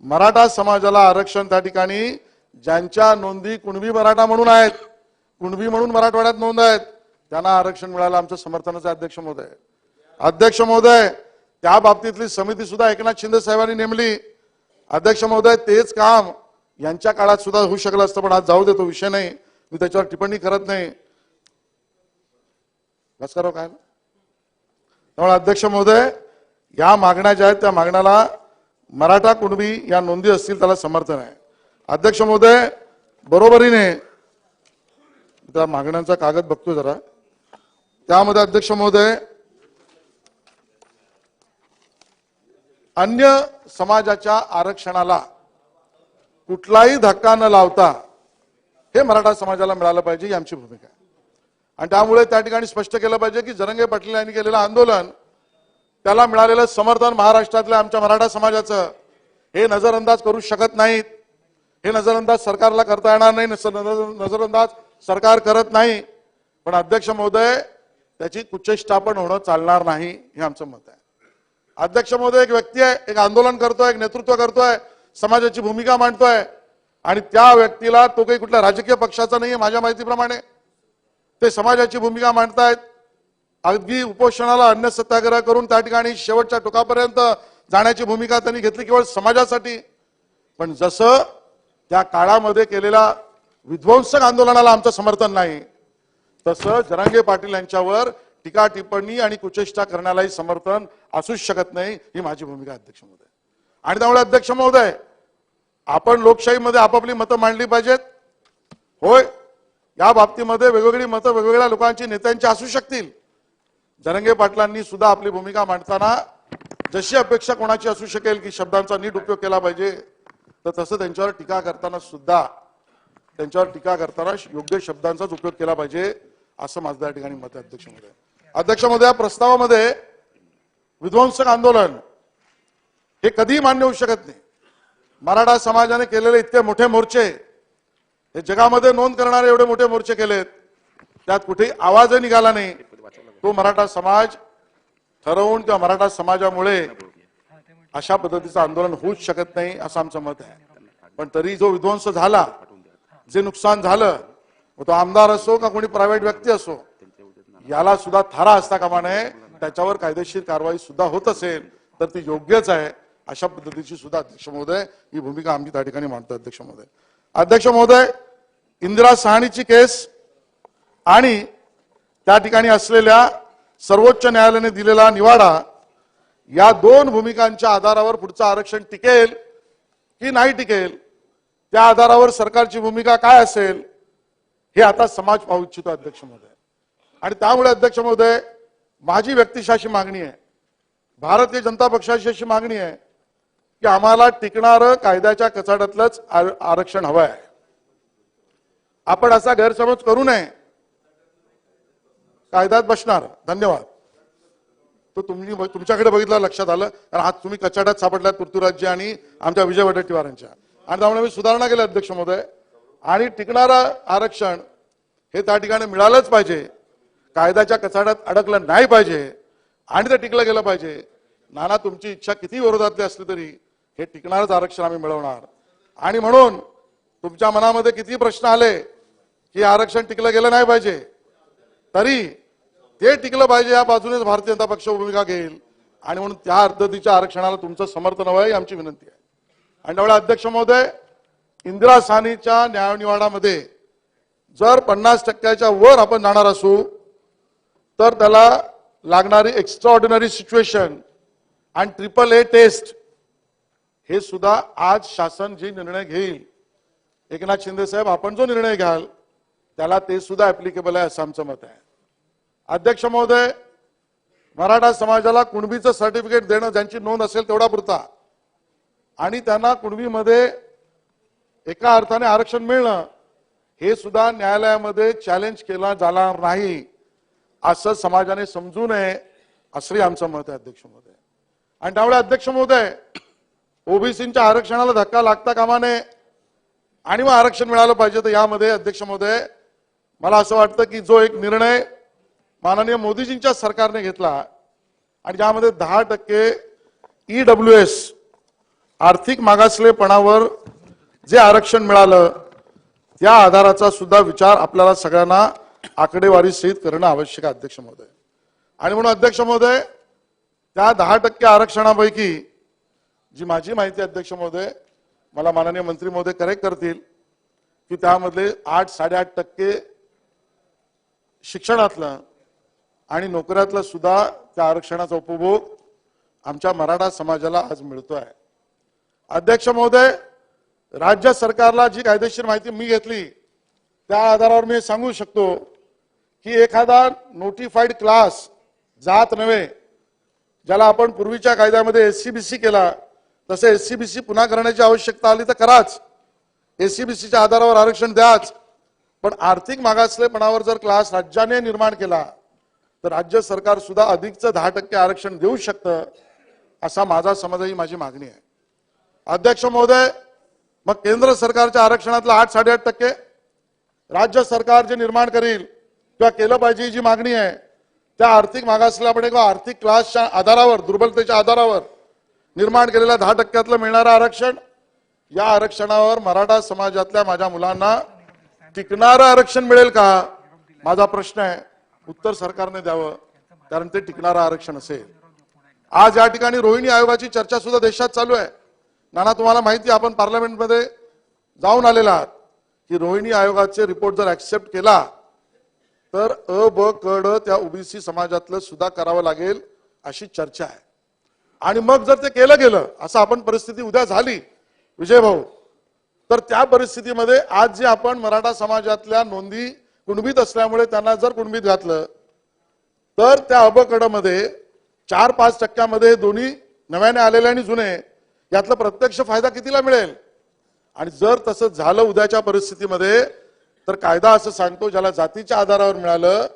मराठा समाजाला आरक्षण त्या ठिकाणी ज्यांच्या नोंदी कुणबी मराठा म्हणून आहेत, कुणबी म्हणून मराठवाड्यात नोंद आहेत, त्यांना आरक्षण मिळालं आमचं समर्थनच आहे अध्यक्ष महोदय. अध्यक्ष महोदय, त्या बाबतीतली समिती सुद्धा एकनाथ शिंदे साहेबांनी नेमली. अध्यक्ष महोदय, तेच काम यांच्या काळात सुद्धा होऊ शकलं असतं, पण आज जाऊ दे, तो विषय नाही, मी त्याच्यावर टिप्पणी करत नाही. बस करो काय. त्यामुळे अध्यक्ष महोदय, या मागण्या ज्या आहेत त्या मागण्याला मराठा कुणबी या नोंदी असतील त्याला समर्थन आहे. अध्यक्ष महोदय, बरोबरीने त्या मागण्यांचा कागद बघतो जरा, त्यामध्ये अध्यक्ष महोदय अन्य समाजाच्या आरक्षणाला कुठलाही धक्का न लावता हे मराठा समाजाला मिळालं पाहिजे, ही आमची भूमिका आहे. आणि त्यामुळे त्या ठिकाणी स्पष्ट केलं पाहिजे की जरंगे पाटील यांनी केलेलं आंदोलन, त्याला मिळालेलं समर्थन महाराष्ट्रातल्या आमच्या मराठा समाजाचं हे नजरअंदाज करू शकत नाहीत. हे नजरअंदाज सरकारला करता येणार नाही, नजरअंदाज सरकार करत नाही. पण अध्यक्ष महोदय, त्याची कुचेष्टा पण होणं चालणार नाही, हे आमचं मत आहे. अध्यक्ष महोदय, एक व्यक्ती आहे, एक आंदोलन करतोय, एक नेतृत्व करतोय, समाजाची भूमिका मांडतोय आणि त्या व्यक्तीला, तो काही कुठल्या राजकीय पक्षाचा नाहीये माझ्या माहितीप्रमाणे, ते समाजाची भूमिका मांडतायत. अगदी उपोषणाला अन्न सत्याग्रह करून त्या ठिकाणी शेवटच्या टोकापर्यंत जाण्याची भूमिका त्यांनी घेतली केवळ समाजासाठी. पण जसं त्या काळामध्ये केलेल्या विध्वंसक आंदोलनाला आमचं समर्थन नाही, तसं जरांगे पाटील यांच्यावर टीका टिप्पणी आणि कुचेष्टा करण्यालाही समर्थन असूच शकत नाही, ही माझी भूमिका अध्यक्ष महोदय. आणि त्यामुळे अध्यक्ष महोदय, आपण लोकशाहीमध्ये आपापली मतं मांडली पाहिजेत. होय, या बाबतीमध्ये वेगवेगळी मतं वेगवेगळ्या लोकांची, नेत्यांची असू शकतील. जरंगे पाटलांनी सुद्धा आपली भूमिका मांडताना जशी अपेक्षा कोणाची असू शकेल की शब्दांचा नीट उपयोग केला पाहिजे, तर तसं त्यांच्यावर टीका करताना सुद्धा योग्य शब्दांचाच उपयोग केला पाहिजे, असं माझं त्या ठिकाणी मत आहे अध्यक्ष महोदय. अध्यक्ष महोदय, या प्रस्तावामध्ये विध्वंसक आंदोलन हे कधीही मान्य होऊ शकत नाही. मराठा समाजाने केलेले इतके मोठे मोर्चे, हे जगामध्ये नोंद करणारे एवढे मोठे मोर्चे केलेत, त्यात कुठे आवाजही निघाला नाही, तो मराठा समाज ठरवून किंवा मराठा समाजामुळे अशा पद्धतीचं आंदोलन होऊच शकत नाही असं आमचं मत आहे. पण तरी जो विध्वंस झाला, जे नुकसान झालं, तो आमदार असो का कोणी प्रायव्हेट व्यक्ती असो, याला सुद्धा थारा असता कामा नये. त्याच्यावर कायदेशीर कारवाई सुद्धा होत असेल तर ती योग्यच आहे. अशा पद्धतीची सुद्धा अध्यक्ष महोदय ही भूमिका आम्ही त्या ठिकाणी मांडतो. अध्यक्ष महोदय, इंदिरा सहानीची केस आणि त्या ठिकाणी असलेल्या सर्वोच्च न्यायालयाने दिलेला निवाडा, या दोन भूमिकांच्या आधारावर पुढचं आरक्षण टिकेल की नाही टिकेल, त्या आधारावर सरकारची भूमिका काय असेल हे आता समाज पाहू इच्छितो अध्यक्ष महोदय. आणि त्यामुळे अध्यक्ष महोदय, माझी व्यक्तिशः अशी मागणी आहे, भारतीय जनता पक्षाची अशी मागणी आहे की आम्हाला टिकणारं कायद्याच्या कचाट्यातलंच आरक्षण हवं आहे. आपण असा गैरसमज करू नये कायद्यात बसणार. धन्यवाद. तो तुमच्याकडे बघितलं लक्षात आलं, कारण आज तुम्ही कचाट्यात सापडल्यात पृथ्वीराजजी आणि आमच्या विजय वडेट्टीवारांच्या, आणि त्यामुळे मी सुधारणा केली अध्यक्ष महोदय. आणि टिकणारं आरक्षण हे त्या ठिकाणी मिळालंच पाहिजे, कायद्याच्या कचाट्यात अडकलं नाही पाहिजे आणि ते टिकलं गेलं पाहिजे. नाना तुमची इच्छा किती विरोधातली असली तरी हे टिकणारच आरक्षण आम्ही मिळवणार. आणि म्हणून तुमच्या मनामध्ये किती प्रश्न आले की आरक्षण टिकलं गेलं नाही पाहिजे, तरी ते टिकलं पाहिजे या बाजूनेच भारतीय जनता पक्ष भूमिका घेईल. आणि म्हणून त्या पद्धतीच्या आरक्षणाला तुमचं समर्थन हवं ही आमची विनंती आहे. आणि त्यामुळे अध्यक्ष महोदय, इंदिरा साहनीच्या न्यायनिवाडामध्ये जर 50% वर आपण जाणार असू तर त्याला लागणारी एक्स्ट्राऑर्डिनरी सिच्युएशन आणि AAA टेस्ट हे सुद्धा आज शासन जे निर्णय घेईल, एकनाथ शिंदे साहेब आपण जो निर्णय घ्याल त्याला ते सुद्धा ऍप्लिकेबल आहे असं आमचं मत आहे. अध्यक्ष महोदय, मराठा समाजाला कुणबीचं सर्टिफिकेट देणं, ज्यांची नोंद असेल तेवढा पुरता, आणि त्यांना कुणबीमध्ये एका अर्थाने आरक्षण मिळणं हे सुद्धा न्यायालयामध्ये चॅलेंज केला जाणार नाही असं समाजाने समजू नये असंही आमचं मत आहे अध्यक्ष महोदय. आणि त्यामुळे अध्यक्ष महोदय, ओबीसीच्या आरक्षणाला धक्का लागता कामा नये आणि मग आरक्षण मिळालं पाहिजे. तर यामध्ये अध्यक्ष महोदय, मला असं वाटतं की जो एक निर्णय माननीय मोदीजींच्या सरकारने घेतला आणि ज्यामध्ये 10% EWS आर्थिक मागासलेपणावर जे आरक्षण मिळालं, त्या आधाराचा सुद्धा विचार आपल्याला सगळ्यांना आकडेवारी सहित करणं आवश्यक आहे अध्यक्ष महोदय. आणि म्हणून अध्यक्ष महोदय, त्या 10% आरक्षणापैकी जी माझी माहिती अध्यक्ष महोदय, मला माननीय मंत्री महोदय करेक्ट करतील की त्यामधले 8-8.5% शिक्षणातलं आणि नोकऱ्यातलं सुद्धा त्या आरक्षणाचा उपभोग आमच्या मराठा समाजाला आज मिळतोय. अध्यक्ष महोदय, राज्य सरकारला जी कायदेशीर माहिती मी घेतली त्या आधारावर मी सांगू शकतो की एखादा नोटिफाईड क्लास जात नव्हे, ज्याला आपण पूर्वीच्या कायद्यामध्ये SCBC केला तसे SCBC पुन्हा करण्याची आवश्यकता आली तर कराच, SCBCच्या आधारावर आरक्षण द्याच. पण आर्थिक मागासलेपणावर जर क्लास राज्याने निर्माण केला तर राज्य सरकार सुद्धा अधिकचं 10% आरक्षण देऊ शकतं असा माझा समज ही माझी मागणी आहे. अध्यक्ष महोदय, मग केंद्र सरकारच्या आरक्षणातलं 8-8.5% राज्य सरकार जे निर्माण करील किंवा केलं पाहिजे जी मागणी आहे, त्या आर्थिक मागासलेपणे किंवा आर्थिक क्लासच्या आधारावर, दुर्बलतेच्या आधारावर निर्माण केलेल्या 10%तलं मिळणारं आरक्षण, या आरक्षणावर मराठा समाजातल्या माझ्या मुलांना टिकणारं आरक्षण मिळेल का, माझा प्रश्न आहे. उत्तर सरकारने द्यावं, कारण ते टिकणारं आरक्षण असेल. आज या ठिकाणी रोहिणी आयोगाची चर्चा सुद्धा देशात चालू आहे. नाना तुम्हाला माहिती, आपण पार्लमेंटमध्ये जाऊन आलेला आहात की रोहिणी आयोगाचे रिपोर्ट जर ऍक्सेप्ट केला तर अ ब क ड त्या ओबीसी समाजातलं सुद्धा करावं लागेल अशी चर्चा आहे. आणि मग जर ते केलं गेलं, असं आपण परिस्थिती उद्या झाली विजय भाऊ, तर त्या परिस्थितीमध्ये आज जे आपण मराठा समाजातल्या नोंदी कुणबीत असल्यामुळे त्यांना जर कुणबीत घातलं तर त्या अ ब क ड मध्ये 4-5% दोन्ही नव्याने आलेले आणि जुने यातला प्रत्यक्ष फायदा कितीला मिळेल. आणि जर तसं झालं उद्याच्या परिस्थितीमध्ये तर कायदा असं सांगतो, ज्याला जातीच्या आधारावर मिळालं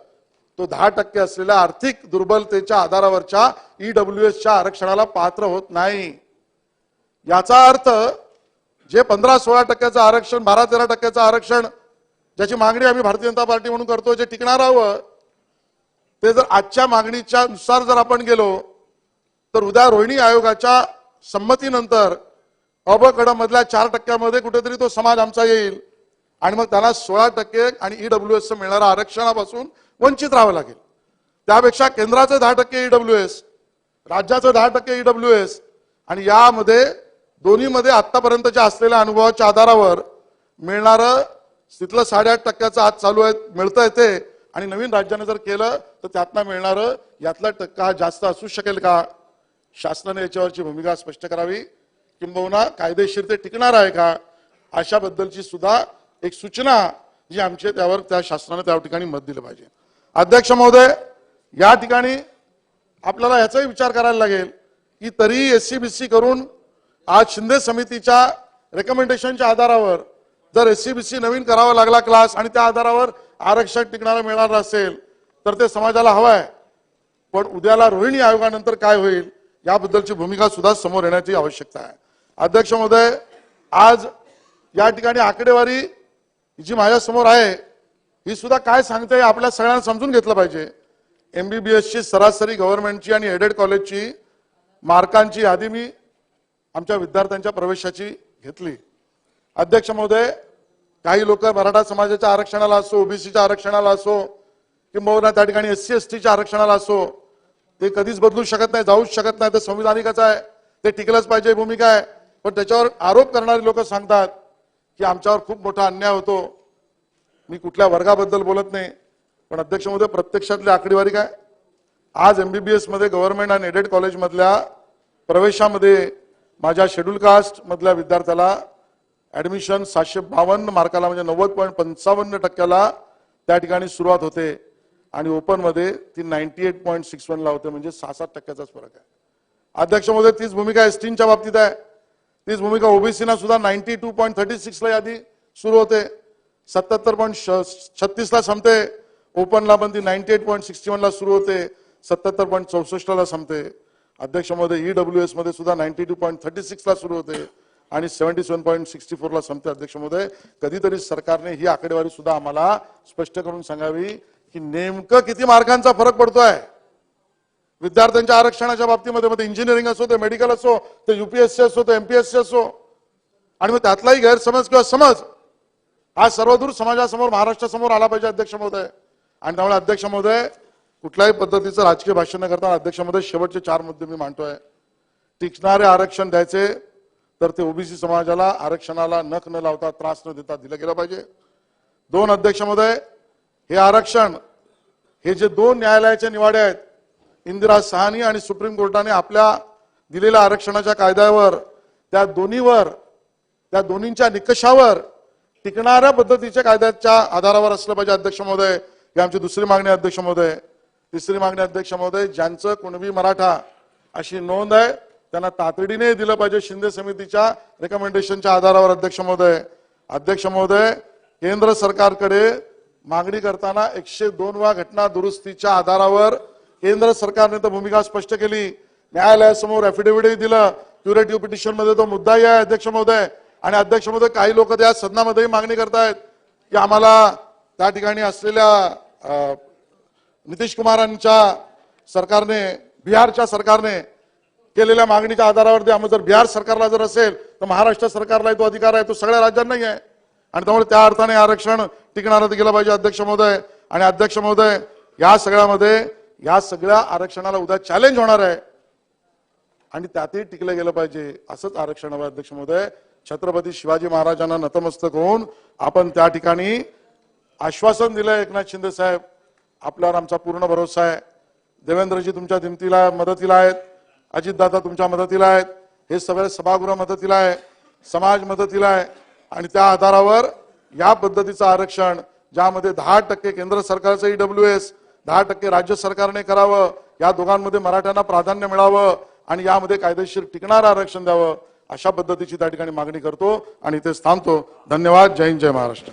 तो 10% असलेल्या आर्थिक दुर्बलतेच्या आधारावरच्या EWSच्या आरक्षणाला पात्र होत नाही. याचा अर्थ जे 15-16% आरक्षण, 12-13% आरक्षण ज्याची मागणी आम्ही भारतीय जनता पार्टी म्हणून करतो, जे टिकणार हवं ते जर आजच्या मागणीच्या नुसार जर आपण गेलो तर उद्या रोहिणी आयोगाच्या संमतीनंतर अ ब ड मधल्या 4% कुठेतरी तो समाज आमचा येईल आणि मग त्यांना 16% आणि ईडब्ल्यूएस मिळणाऱ्या आरक्षणापासून वंचित राहावं लागेल. त्यापेक्षा केंद्राचं 10% ईडब्ल्यूएस, राज्याचं 10% ईडब्ल्यूएस आणि यामध्ये दोन्हीमध्ये आतापर्यंतच्या असलेल्या अनुभवाच्या आधारावर मिळणारं तिथलं 8.5% आज चालू आहे, मिळतंय ते, आणि नवीन राज्याने जर केलं तर त्यातनं मिळणारं यातला टक्का जास्त असू शकेल का? शासनाने याच्यावरची भूमिका स्पष्ट करावी, किंबहुना कायदेशीर ते टिकणार आहे का, अशाबद्दलची सुद्धा एक सूचना जी आमची त्यावर त्या शासनाने त्या ठिकाणी मत दिलं पाहिजे. अध्यक्ष महोदय, या ठिकाणी आपल्याला याचाही विचार करायला लागेल की तरी एससीबीसी करून आज शिंदे समितीच्या रेकमेंडेशनच्या आधारावर जर एससीबीसी नवीन करावा लागला क्लास आणि त्या आधारावर आरक्षण टिकणारा मिळणार असेल तर ते समाजाला हवं आहे. पण उद्याला रोहिणी आयोगानंतर काय होईल याबद्दलची भूमिका सुद्धा समोर येण्याची आवश्यकता आहे. अध्यक्ष महोदय, आज या ठिकाणी आकडेवारी जी माझ्या समोर आहे ही सुद्धा काय सांगते आपल्या सगळ्यांना समजून घेतलं पाहिजे. एमबीबीएसची सरासरी गव्हर्नमेंटची आणि एडेड कॉलेजची मार्कांची यादी मी आमच्या विद्यार्थ्यांच्या प्रवेशाची घेतली. अध्यक्ष महोदय, काही लोक मराठा समाजाच्या आरक्षणाला असो, ओबीसीच्या आरक्षणाला असो, किंबहुना त्या ठिकाणी एससी एसटीच्या आरक्षणाला असो, ते कधीच बदलू शकत नाही, जाऊच शकत नाही, ते संविधानिकच आहे, ते टिकलंच पाहिजे भूमिका आहे. पण त्याच्यावर आरोप करणारे लोक सांगतात की आमच्यावर खूप मोठा अन्याय होतो. मी कुठल्या वर्गाबद्दल बोलत नाही, पण अध्यक्ष महोदय प्रत्यक्षातली आकडेवारी काय? आज एमबीबीएस मध्ये गव्हर्नमेंट आणि एडेड कॉलेज मधल्या प्रवेशामध्ये माझ्या शेड्यूल कास्ट मधल्या विद्यार्थ्याला ऍडमिशन 752 मार्काला म्हणजे 90.55% त्या ठिकाणी सुरुवात होते आणि ओपन मध्ये ती 98.61 ला होते, म्हणजे 6-7%चा फरक आहे. अध्यक्ष महोदय, तीच भूमिका एसटीच्या बाबतीत आहे, तीच भूमिका ओबीसीना सुद्धा 92.36 ला यादी सुरू होते, 77.36 ला संपते. ओपनला पण ती 98.61 ला सुरू होते, 77.64 ला संपते. अध्यक्ष महोदय, ईडब्ल्यूएस मध्ये सुद्धा 92.36 ला सुरू होते आणि 77.64 ला संपते. अध्यक्ष महोदय, कधीतरी सरकारने ही आकडेवारी सुद्धा आम्हाला स्पष्ट करून सांगावी की नेमकं किती मार्कांचा फरक पडतोय विद्यार्थ्यांच्या आरक्षणाच्या बाबतीमध्ये. मध्ये इंजिनिअरिंग असो, ते मेडिकल असो, ते यूपीएससी असो, ते एमपीएससी असो, आणि मग त्यातलाही गैरसमज किंवा समज आज सर्वदूर समाजासमोर, महाराष्ट्रासमोर आला पाहिजे. अध्यक्ष महोदय, आणि त्यामुळे अध्यक्ष महोदय, कुठल्याही पद्धतीचं राजकीय भाषण न करता अध्यक्ष महोदय शेवटचे 4 मुद्दे मी मांडतोय. टिकणारे आरक्षण द्यायचे तर ते ओबीसी समाजाला आरक्षणाला नख न लावता, त्रास न देता दिलं गेलं पाहिजे. 2, अध्यक्ष महोदय, हे आरक्षण, हे जे 2 न्यायालयाचे निवाडे आहेत, इंदिरा साहनी आणि सुप्रीम कोर्टाने आपल्या दिलेल्या आरक्षणाच्या कायद्यावर, त्या त्या दोन्हींच्या निकषावर टिकणाऱ्या पद्धतीच्या कायद्याच्या आधारावर असलं पाहिजे. अध्यक्ष महोदय, ही आमची दुसरी मागणी आहे. अध्यक्ष महोदय, तिसरी मागणी अध्यक्ष महोदय, ज्यांचं कुणबी मराठा अशी नोंद आहे त्यांना तातडीने दिलं पाहिजे शिंदे समितीच्या रेकमेंडेशनच्या आधारावर. अध्यक्ष महोदय, केंद्र सरकारकडे मागणी करताना 102व्या घटना दुरुस्तीच्या आधारावर केंद्र सरकारने तर भूमिका स्पष्ट केली, न्यायालयासमोर ऍफिडेव्हिटही दिलं, क्युरेटिव्ह पिटिशन मध्ये तो मुद्दाही आहे. अध्यक्ष महोदय, आणि अध्यक्ष महोदय, काही लोक त्या सदनामध्येही मागणी करतायत की आम्हाला त्या ठिकाणी असलेल्या नितीश कुमारांच्या सरकारने, बिहारच्या सरकारने केलेल्या मागणीच्या आधारावर द्या. जर बिहार सरकारला जर असेल तर महाराष्ट्र सरकारला तो अधिकार आहे, तो सगळ्या राज्यांनाही आहे, आणि त्यामुळे त्या अर्थाने आरक्षण टिकणारं गेलं पाहिजे. अध्यक्ष महोदय, आणि अध्यक्ष महोदय, या सगळ्यामध्ये या सगळ्या आरक्षणाला उद्या चॅलेंज होणार आहे आणि त्यातही टिकलं गेलं पाहिजे असंच आरक्षण हवं. अध्यक्ष महोदय, छत्रपती शिवाजी महाराजांना नतमस्तक होऊन आपण त्या ठिकाणी आश्वासन दिलंय. एकनाथ शिंदे साहेब, आपल्यावर आमचा पूर्ण भरोसा आहे. देवेंद्रजी तुमच्या मदतीला आहेत, अजितदादा तुमच्या मदतीला आहेत, हे सगळे सभागृह मदतीला आहे, समाज मदतीला आहे, आणि त्या आधारावर या पद्धतीचं आरक्षण ज्यामध्ये 10% केंद्र सरकारचं ईडब्ल्यूएस, 10% राज्य सरकारने करावं, या दोघांमध्ये मराठ्यांना प्राधान्य मिळावं आणि यामध्ये कायदेशीर टिकणारं आरक्षण द्यावं, अशा पद्धतीची त्या ठिकाणी मागणी करतो आणि इथेच थांबतो. धन्यवाद. जय हिंद, जय महाराष्ट्र.